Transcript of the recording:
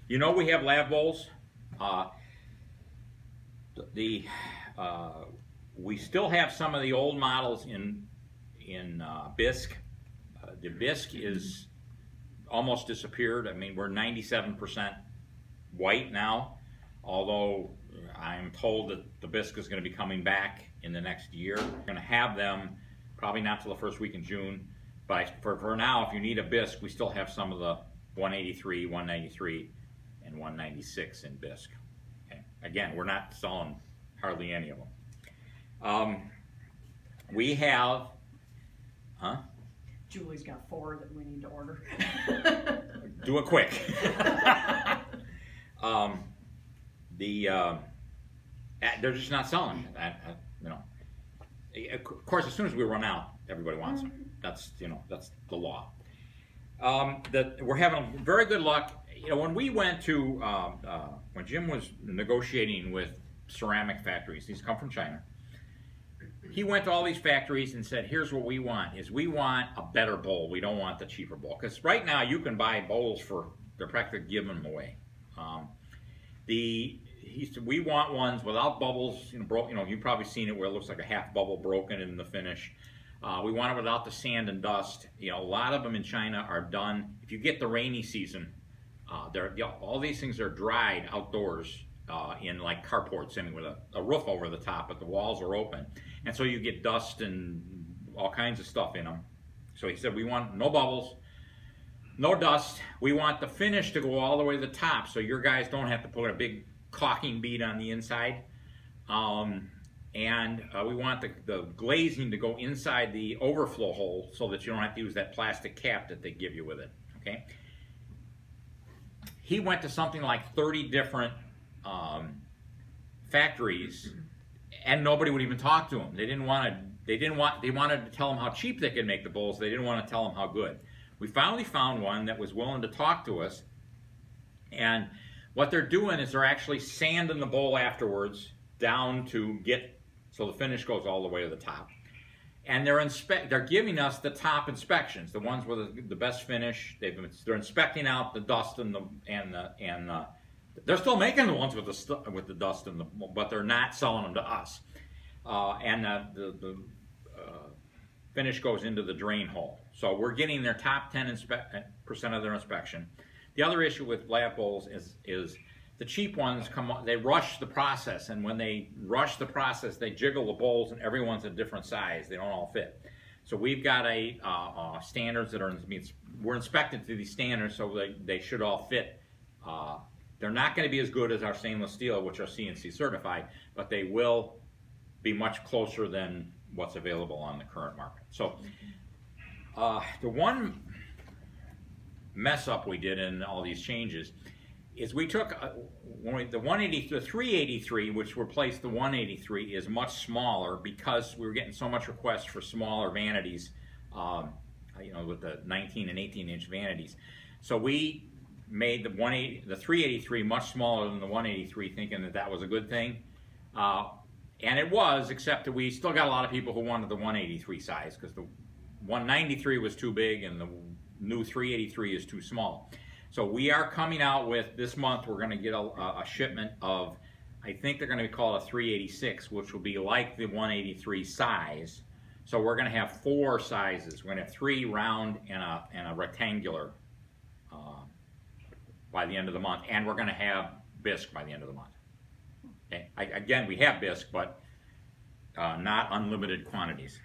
You know we have lab bowls. Uh, the we still have some of the old models in bisque. The bisque is almost disappeared. I mean, we're 97% white now, although I'm told that the bisque is going to be coming back in the next year. We're going to have them probably not till the first week in June, but for now, if you need a bisque, we still have some of the 183, 193, and 196 in bisque. Okay. Again, we're not selling hardly any of them. We have, huh? Julie's got 4 that we need to order. Do it quick. They're just not selling. You know, of course, as soon as we run out, everybody wants them. That's that's the law. We're having very good luck. You know, when we went to when Jim was negotiating with ceramic factories, these come from China. He went to all these factories and said, "Here's what we want: is we want a better bowl. We don't want the cheaper bowl, because right now you can buy bowls they're practically giving them away." He said, "We want ones without bubbles. You've probably seen it where it looks like a half bubble broken in the finish. We want it without the sand and dust. A lot of them in China are done. If you get the rainy season, all these things are dried outdoors." In like carports, with a roof over the top, but the walls are open, and so you get dust and all kinds of stuff in them. So he said, we want no bubbles, no dust. We want the finish to go all the way to the top, so your guys don't have to put a big caulking bead on the inside. And we want the glazing to go inside the overflow hole, so that you don't have to use that plastic cap that they give you with it. Okay. He went to something like 30 different factories, and nobody would even talk to him. They wanted to tell him how cheap they could make the bowls. They didn't want to tell him how good. We finally found one that was willing to talk to us, and what they're doing is they're actually sanding the bowl afterwards down to get so the finish goes all the way to the top. And they're giving us the top inspections, the ones with the best finish. They're inspecting out the dust and they're still making the ones with the dust but they're not selling them to us. The finish goes into the drain hole. So we're getting their top 10% of their inspection. The other issue with lab bowls is the cheap ones they rush the process, and when they rush the process, they jiggle the bowls, and everyone's a different size. They don't all fit. So we've got standards that we're inspected to these standards, so they should all fit. They're not going to be as good as our stainless steel, which are CNC certified, but they will be much closer than what's available on the current market. So the one mess up we did in all these changes is we took the 383, which replaced the 183, is much smaller because we were getting so much requests for smaller vanities, with the 19 and 18-inch vanities. So we made the 383 much smaller than the 183, thinking that was a good thing, and it was, except that we still got a lot of people who wanted the 183 size, because the 193 was too big and the new 383 is too small. So we are coming out with, this month, we're going to get a shipment of, I think they're going to be called a 386, which will be like the 183 size. So we're going to have 4 sizes. We're going to have 3 round and a rectangular by the end of the month, and we're going to have bisque by the end of the month. Okay. Again, we have bisque, but not unlimited quantities.